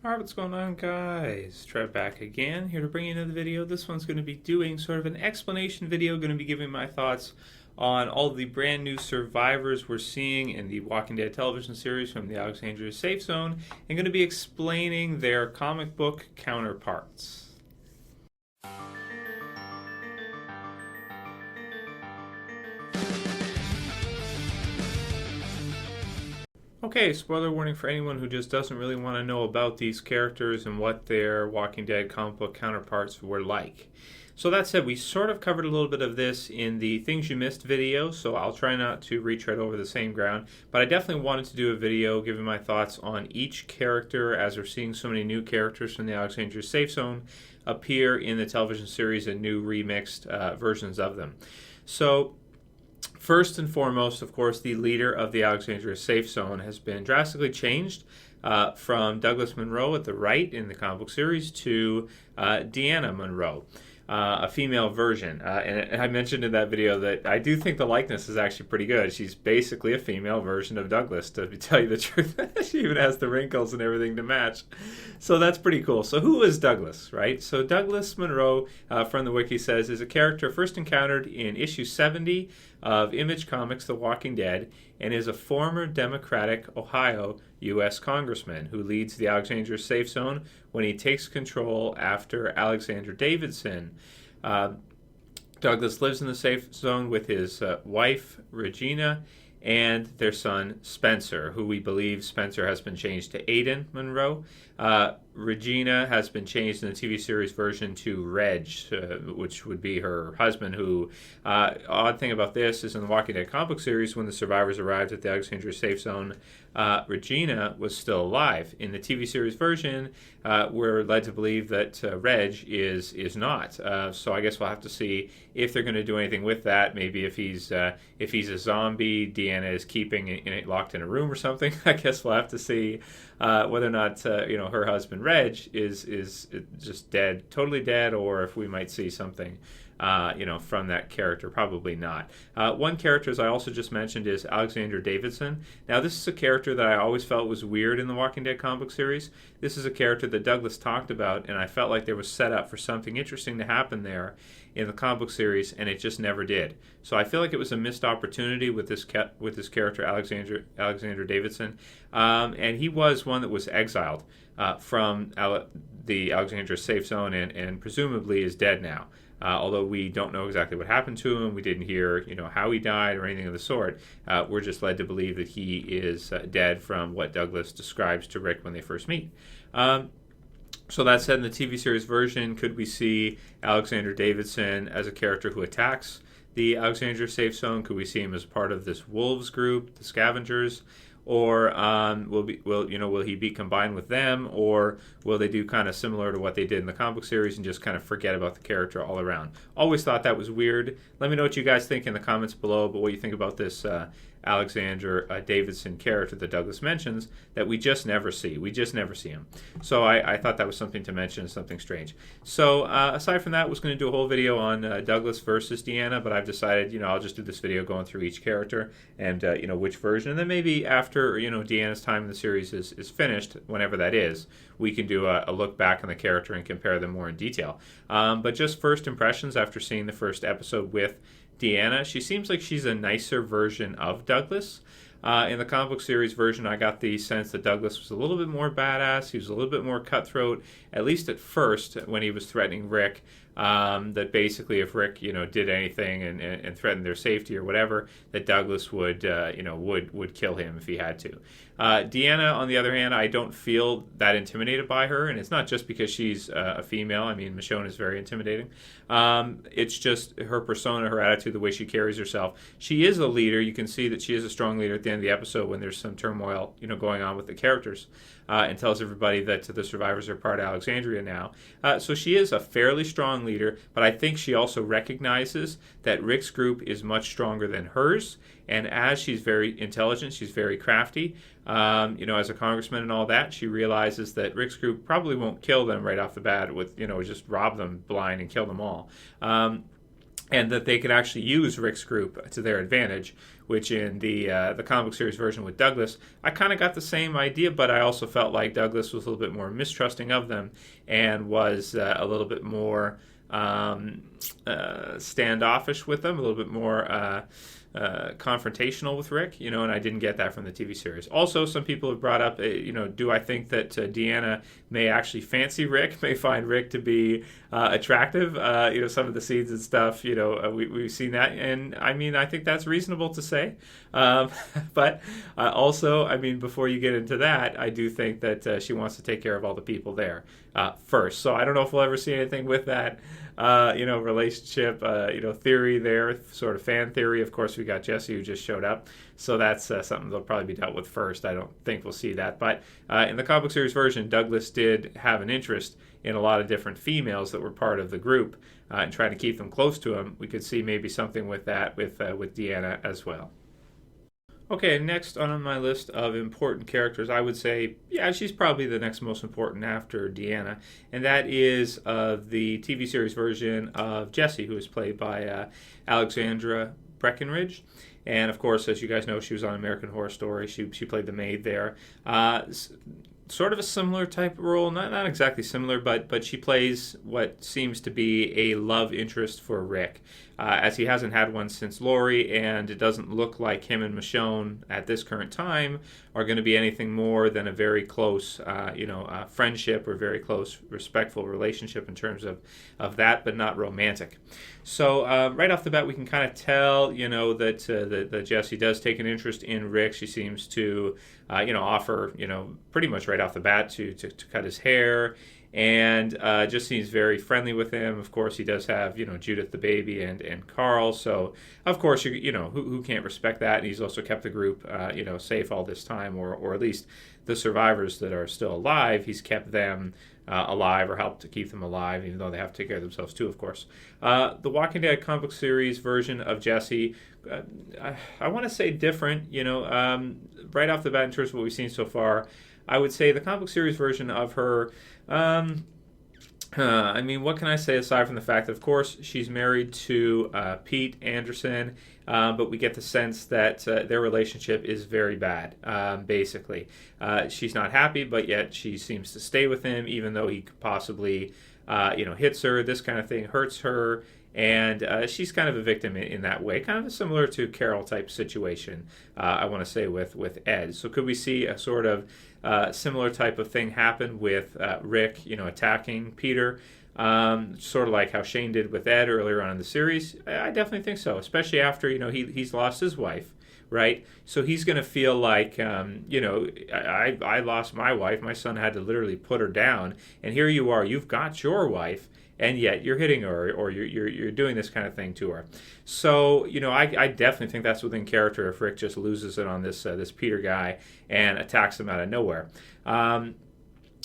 Alright, what's going on, guys? Trev back again, here to bring you another video. This one's going to be doing sort of an explanation video, going to be giving my thoughts on all the brand new survivors we're seeing in the Walking Dead television series from the Alexandria Safe Zone, and going to be explaining their comic book counterparts. Okay, spoiler warning for anyone who just doesn't really want to know about these characters and what their Walking Dead comic book counterparts were like. So that said, we sort of covered a little bit of this in the Things You Missed video, so I'll try not to retread over the same ground, but I definitely wanted to do a video giving my thoughts on each character as we're seeing so many new characters from the Alexandria Safe Zone appear in the television series and new remixed versions of them. So, first and foremost, of course, the leader of the Alexandria Safe Zone has been drastically changed from Douglas Monroe at the right in the comic book series to Deanna Monroe, a female version. And I mentioned in that video that I do think the likeness is actually pretty good. She's basically a female version of Douglas, to tell you the truth. She even has the wrinkles and everything to match. So that's pretty cool. So who is Douglas, right? So Douglas Monroe, from the wiki says, is a character first encountered in issue 70 of Image Comics' The Walking Dead, and is a former Democratic Ohio U.S. congressman who leads the Alexandria Safe Zone when he takes control after Alexandre Davidson. Douglas lives in the safe zone with his wife, Regina, and their son, Spencer, who we believe Spencer has been changed to Aidan Monroe. Regina has been changed in the TV series version to Reg, which would be her husband, who, odd thing about this is in the Walking Dead comic book series, when the survivors arrived at the Alexandria Safe Zone, Regina was still alive. In the TV series version, we're led to believe that Reg is not. So I guess we'll have to see if they're going to do anything with that. Maybe if he's a zombie, Deanna is keeping it locked in a room or something. I guess we'll have to see whether or not her husband Reg is just dead, totally dead, or if we might see something from that character. Probably not. One character, as I also just mentioned, is Alexandre Davidson. Now, this is a character that I always felt was weird in the Walking Dead comic book series. This is a character that Douglas talked about, and I felt like there was set up for something interesting to happen there in the comic book series, and it just never did. So I feel like it was a missed opportunity with this character, Alexandre Davidson, and he was one that was exiled from the Alexandria Safe Zone, and presumably is dead now. Although we don't know exactly what happened to him, we didn't hear, how he died or anything of the sort. We're just led to believe that he is dead from what Douglas describes to Rick when they first meet. So that said, in the TV series version, could we see Alexandre Davidson as a character who attacks the Alexandria Safe Zone? Could we see him as part of this wolves group, the scavengers? Or will he be combined with them, or will they do kind of similar to what they did in the comic book series and just kind of forget about the character all around? Always thought that was weird. Let me know what you guys think in the comments below, but what you think about this Alexandre Davidson character that Douglas mentions that we just never see. We just never see him. So I thought that was something to mention, something strange. So aside from that, I was going to do a whole video on Douglas versus Deanna, but I've decided, I'll just do this video going through each character and, which version. And then maybe after, Deanna's time in the series is finished, whenever that is, we can do a look back on the character and compare them more in detail. But just first impressions after seeing the first episode with Deanna, she seems like she's a nicer version of Douglas. In the comic book series version, I got the sense that Douglas was a little bit more badass. He was a little bit more cutthroat, at least at first when he was threatening Rick. That basically, if Rick, did anything and threatened their safety or whatever, that Douglas would kill him if he had to. Deanna, on the other hand, I don't feel that intimidated by her, and it's not just because she's a female. I mean, Michonne is very intimidating. It's just her persona, her attitude, the way she carries herself. She is a leader. You can see that she is a strong leader at the end of the episode when there's some turmoil, going on with the characters, and tells everybody that the survivors are part of Alexandria now. So she is a fairly strong leader, but I think she also recognizes that Rick's group is much stronger than hers, and as she's very intelligent, she's very crafty, as a congressman and all that, she realizes that Rick's group probably won't kill them right off the bat with, just rob them blind and kill them all. and that they could actually use Rick's group to their advantage, which in the comic book series version with Douglas, I kind of got the same idea, but I also felt like Douglas was a little bit more mistrusting of them and was a little bit more standoffish with them, a little bit more confrontational with Rick, and I didn't get that from the TV series. Also, some people have brought up, do I think that Deanna may actually fancy Rick, may find Rick to be attractive? Some of the scenes and stuff, we've seen that, and I think that's reasonable to say. But also, before you get into that, I do think that she wants to take care of all the people there first. So I don't know if we'll ever see anything with that. Relationship, theory there, sort of fan theory. Of course, we got Jessie who just showed up, so that's something that'll probably be dealt with first. I don't think we'll see that, but in the comic book series version, Douglas did have an interest in a lot of different females that were part of the group, and trying to keep them close to him. We could see maybe something with that with Deanna as well. Okay, next on my list of important characters, I would say, she's probably the next most important after Deanna, and that is the TV series version of Jessie, who is played by Alexandra Breckenridge. And of course, as you guys know, she was on American Horror Story. She played the maid there. Sort of a similar type of role, not exactly similar, but she plays what seems to be a love interest for Rick, as he hasn't had one since Lori, and it doesn't look like him and Michonne at this current time are going to be anything more than a very close, friendship or very close, respectful relationship in terms of that, but not romantic. So right off the bat, we can kind of tell, that Jessie does take an interest in Rick. She seems to, offer, pretty much right off the bat to cut his hair, and just seems very friendly with him. Of course, he does have, Judith the baby and Carl. So, of course, who can't respect that? And he's also kept the group, safe all this time, or at least the survivors that are still alive. He's kept them alive, or helped to keep them alive, even though they have to take care of themselves too, of course. The Walking Dead comic book series version of Jessie, I want to say different. Right off the bat, in terms of what we've seen so far, I would say the comic book series version of her. What can I say aside from the fact that, of course, she's married to Pete Anderson, but we get the sense that their relationship is very bad, basically. She's not happy, but yet she seems to stay with him, even though he could possibly, hits her. This kind of thing hurts her, and she's kind of a victim in that way, kind of a similar to Carol type situation, I want to say, with Ed. So could we see a sort of similar type of thing happen with Rick, attacking Peter, sort of like how Shane did with Ed earlier on in the series? I definitely think so, especially after, he's lost his wife, right? So he's going to feel like, I lost my wife. My son had to literally put her down, and here you are, you've got your wife, and yet you're hitting her, or you're doing this kind of thing to her. So, I definitely think that's within character if Rick just loses it on this Peter guy and attacks him out of nowhere.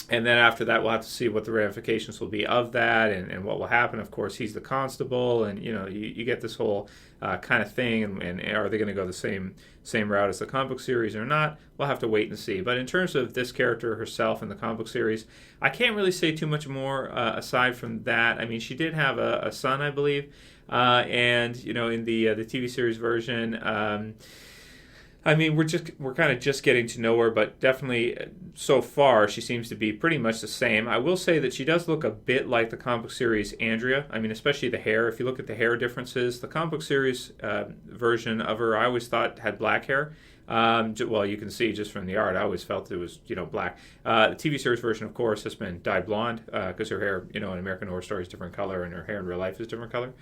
And then after that, we'll have to see what the ramifications will be of that, and what will happen. Of course, he's the constable, and you get this whole kind of thing. And are they going to go the same route as the comic book series or not? We'll have to wait and see. But in terms of this character herself in the comic book series, I can't really say too much more aside from that. She did have a son, I believe, and in the TV series version. We're kind of just getting to know her, but definitely so far she seems to be pretty much the same. I will say that she does look a bit like the comic book series Andrea. Especially the hair. If you look at the hair differences, the comic book series version of her, I always thought had black hair. Well, you can see just from the art, I always felt it was, black. The TV series version, of course, has been dyed blonde because her hair, in American Horror Story is different color, and her hair in real life is different color.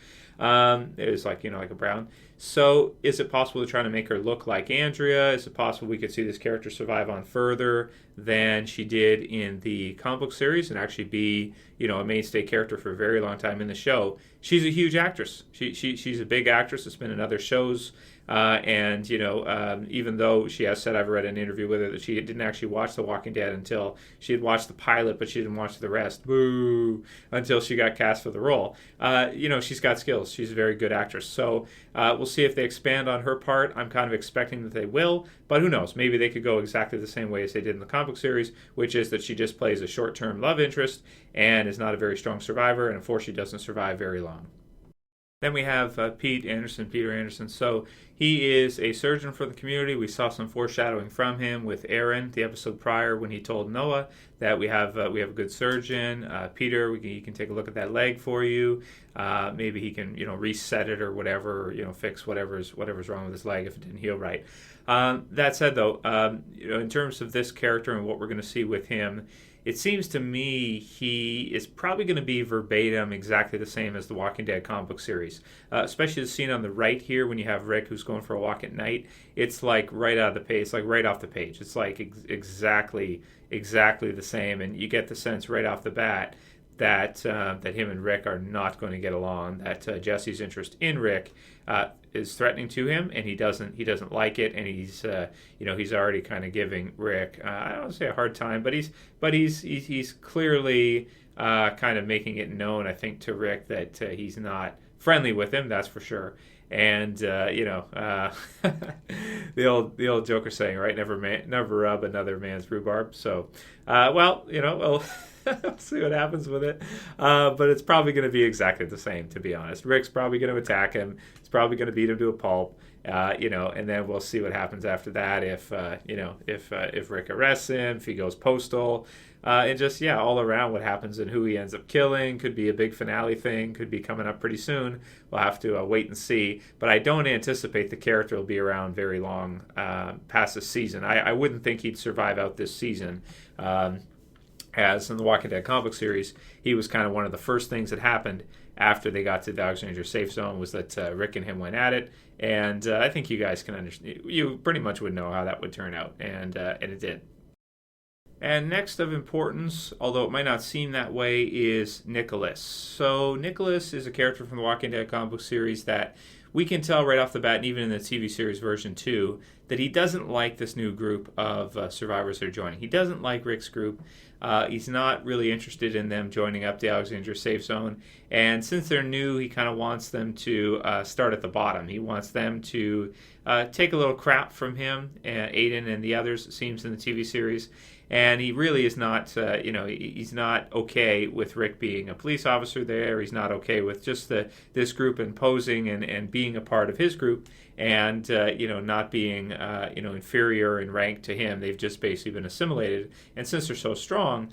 It is like a brown. So is it possible to try to make her look like Andrea? Is it possible we could see this character survive on further than she did in the comic book series and actually be, a mainstay character for a very long time in the show? She's a huge actress. She's a big actress that's been in other shows. Even though she has said, I've read an interview with her, that she didn't actually watch The Walking Dead until she had watched the pilot, but she didn't watch the rest. Boo! Until she got cast for the role. She's got skills. She's a very good actress. So we'll see if they expand on her part. I'm kind of expecting that they will, but who knows? Maybe they could go exactly the same way as they did in the comic book series, which is that she just plays a short-term love interest and is not a very strong survivor, and unfortunately doesn't survive very long. Then we have Peter Anderson. So he is a surgeon for the community. We saw some foreshadowing from him with Aaron the episode prior when he told Noah that we have a good surgeon. Peter, he can take a look at that leg for you. Maybe he can reset it or whatever, or, fix whatever's wrong with his leg if it didn't heal right. That said, though, in terms of this character and what we're going to see with him, it seems to me he is probably going to be verbatim exactly the same as the Walking Dead comic book series. Especially the scene on the right here when you have Rick who's going for a walk at night. It's like right out of the page. It's like right off the page. It's like exactly the same, and you get the sense right off the bat that him and Rick are not going to get along. That Jesse's interest in Rick is threatening to him, and he doesn't like it, and he's already kind of giving Rick I don't want to say a hard time, but he's clearly kind of making it known, I think, to Rick that he's not friendly with him. That's for sure. And the old Joker saying, right? Never rub another man's rhubarb. So, we'll see what happens with it. But it's probably going to be exactly the same, to be honest. Rick's probably going to attack him. He's probably going to beat him to a pulp. And then we'll see what happens after that. If Rick arrests him, if he goes postal. And just, all around what happens and who he ends up killing. Could be a big finale thing. Could be coming up pretty soon. We'll have to wait and see. But I don't anticipate the character will be around very long past this season. I wouldn't think he'd survive out this season. As in the Walking Dead comic book series, he was kind of one of the first things that happened after they got to the Alexandria Safe Zone was that Rick and him went at it. And I think you guys can understand. You pretty much would know how that would turn out. And it did. And next of importance, although it might not seem that way, is Nicholas. So Nicholas is a character from the Walking Dead comic book series that we can tell right off the bat, and even in the TV series version 2, that he doesn't like this new group of survivors that are joining. He doesn't like Rick's group. He's not really interested in them joining up the Alexandria Safe Zone. And since they're new, he kind of wants them to start at the bottom. He wants them to take a little crap from him, Aidan and the others, it seems, in the TV series. And he really is not, he's not okay with Rick being a police officer there. He's not okay with just this group imposing and being a part of his group and, not being, inferior in rank to him. They've just basically been assimilated. And since they're so strong,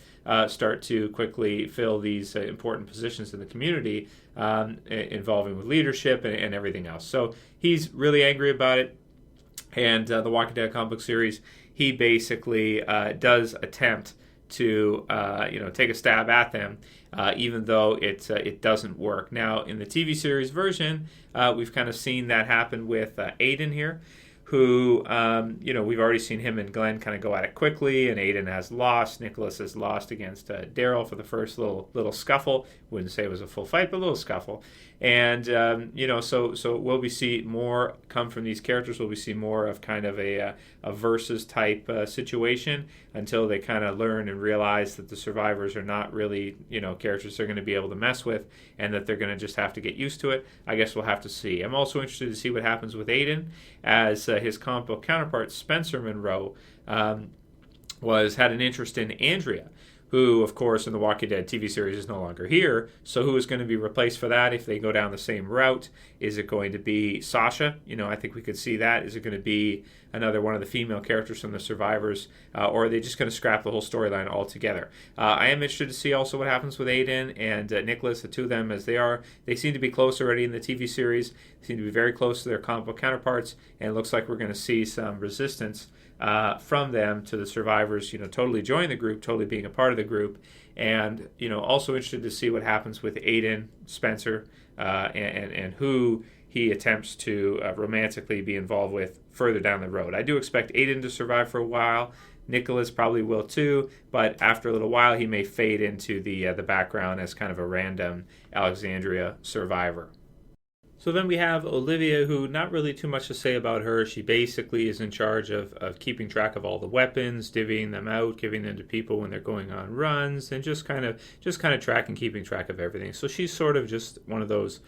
start to quickly fill these important positions in the community involving with leadership and everything else. So he's really angry about it. And the Walking Dead comic book series, he basically does attempt to take a stab at them, even though it doesn't work. Now, in the TV series version, we've kind of seen that happen with Aidan here, who, we've already seen him and Glenn kind of go at it quickly, and Aidan has lost. Nicholas has lost against Daryl for the first little scuffle. Wouldn't say it was a full fight, but a little scuffle. And, so will we see more come from these characters? Will we see more of kind of a versus type situation until they kind of learn and realize that the survivors are not really, characters they're going to be able to mess with and that they're going to just have to get used to it? I guess we'll have to see. I'm also interested to see what happens with Aidan as his comic book counterpart, Spencer Monroe, had an interest in Andrea, who, of course, in the Walking Dead TV series is no longer here. So who is going to be replaced for that if they go down the same route? Is it going to be Sasha? I think we could see that. Is it going to be another one of the female characters from the survivors? Or are they just going to scrap the whole storyline altogether? I am interested to see also what happens with Aidan and Nicholas, the two of them, as they seem to be close already in the TV series. They seem to be very close to their comic book counterparts, and it looks like we're going to see some resistance from them to the survivors, totally joining the group, totally being a part of the group, and also interested to see what happens with Aidan, Spencer, and who he attempts to romantically be involved with further down the road. I do expect Aidan to survive for a while. Nicholas probably will too, but after a little while he may fade into the background as kind of a random Alexandria survivor. So then we have Olivia, who not really too much to say about her. She basically is in charge of keeping track of all the weapons, divvying them out, giving them to people when they're going on runs, and just kind of keeping track of everything. So she's sort of just one of those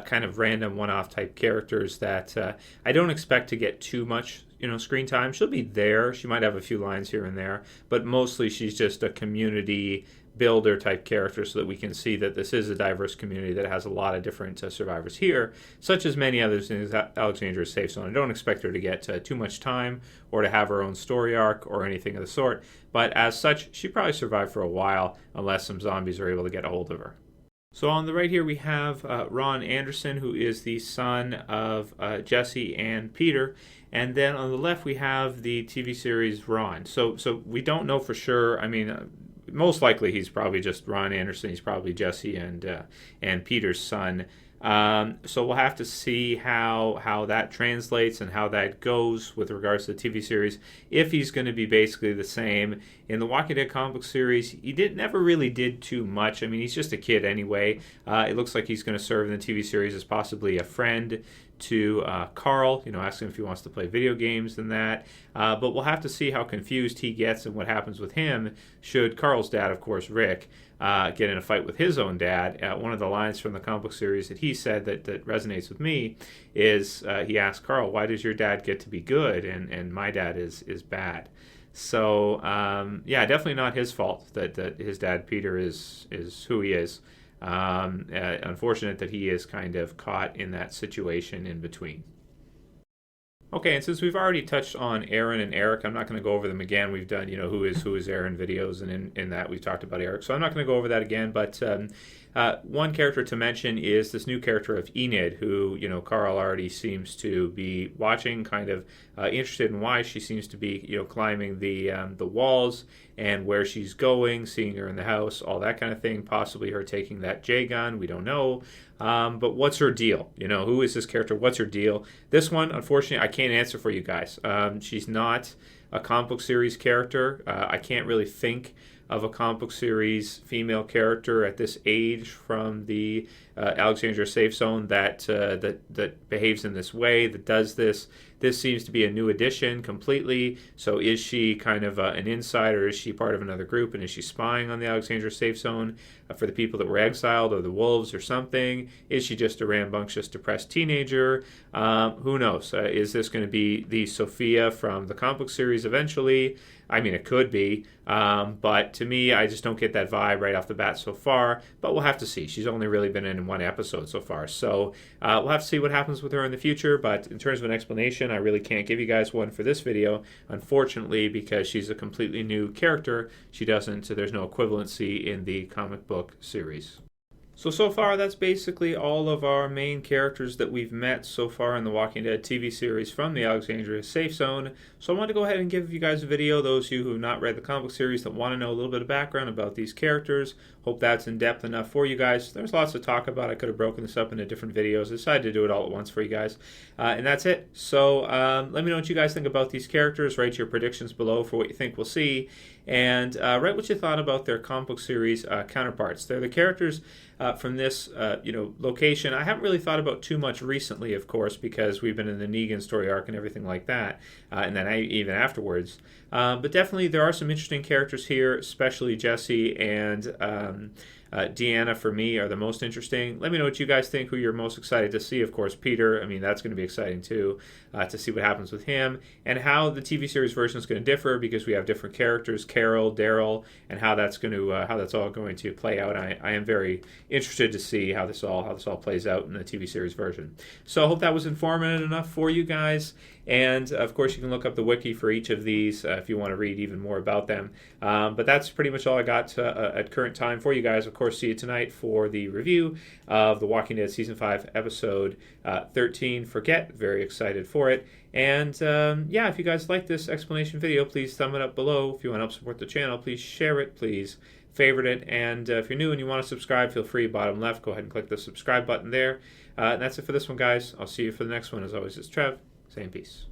kind of random one-off type characters that I don't expect to get too much screen time. She'll be there. She might have a few lines here and there, but mostly she's just a community builder type character so that we can see that this is a diverse community that has a lot of different survivors here, such as many others in Alexandria Safe Zone. I don't expect her to get too much time or to have her own story arc or anything of the sort, but as such, she probably survived for a while unless some zombies are able to get a hold of her. So on the right here we have Ron Anderson, who is the son of Jessie and Peter, and then on the left we have the TV series Ron. So we don't know for sure. I mean, most likely he's probably just Ron Anderson. He's probably Jessie and Peter's son. So we'll have to see how that translates and how that goes with regards to the TV series. If he's going to be basically the same in the Walking Dead comic book series, he never really did too much. I mean, he's just a kid anyway. It looks like he's going to serve in the TV series as possibly a friend to Carl, asking him if he wants to play video games and that. But we'll have to see how confused he gets and what happens with him should Carl's dad, of course, Rick, get in a fight with his own dad. One of the lines from the comic book series that he said that resonates with me is he asked Carl, why does your dad get to be good and my dad is bad? So, yeah, definitely not his fault that his dad, Peter, is who he is. Unfortunate that he is kind of caught in that situation in between. Okay, and since we've already touched on Aaron and Eric, I'm not going to go over them again. We've done, who is Aaron videos, and in that we've talked about Eric. So I'm not going to go over that again, but one character to mention is this new character of Enid, who, Carl already seems to be watching, kind of interested in why she seems to be, climbing the walls and where she's going, seeing her in the house, all that kind of thing, possibly her taking that J gun, we don't know. But what's her deal? Who is this character? What's her deal? This one, unfortunately, I can't answer for you guys. She's not a comic book series character. I can't really think of a comic book series female character at this age from the Alexandria Safe Zone that behaves in this way, that does this. This seems to be a new addition completely. So is she kind of an insider? Is she part of another group? And is she spying on the Alexandria Safe Zone for the people that were exiled or the wolves or something? Is she just a rambunctious, depressed teenager? Who knows? Is this going to be the Sophia from the comic book series eventually? I mean, it could be. But to me, I just don't get that vibe right off the bat so far. But we'll have to see. She's only really been in one episode so far. So we'll have to see what happens with her in the future. But in terms of an explanation, I really can't give you guys one for this video, unfortunately, because she's a completely new character. There's no equivalency in the comic book series. So far, that's basically all of our main characters that we've met so far in the Walking Dead TV series from the Alexandria Safe Zone. So I wanted to go ahead and give you guys a video, those of you who have not read the comic book series that want to know a little bit of background about these characters. Hope that's in depth enough for you guys. There's lots to talk about. I could have broken this up into different videos. I decided to do it all at once for you guys. And that's it. So let me know what you guys think about these characters. Write your predictions below for what you think we'll see. And write what you thought about their comic book series counterparts. They're the characters from this location. I haven't really thought about too much recently, of course, because we've been in the Negan story arc and everything like that, and then even afterwards. But definitely there are some interesting characters here, especially Jessie and Deanna, for me, are the most interesting. Let me know what you guys think, who you're most excited to see. Of course, Peter, I mean, that's going to be exciting too, to see what happens with him, and how the TV series version is going to differ, because we have different characters, Carol, Daryl, and how that's all going to play out. I am very interested to see how this all plays out in the TV series version. So I hope that was informative enough for you guys. And of course, you can look up the wiki for each of these if you want to read even more about them. But that's pretty much all I got at current time for you guys. Of course, see you tonight for the review of The Walking Dead Season 5, Episode 13, Forget. Very excited for it. And yeah, if you guys like this explanation video, please thumb it up below. If you want to help support the channel, please share it, please favorite it. And if you're new and you want to subscribe, feel free, bottom left, go ahead and click the subscribe button there. And that's it for this one, guys. I'll see you for the next one. As always, it's Trev, saying peace.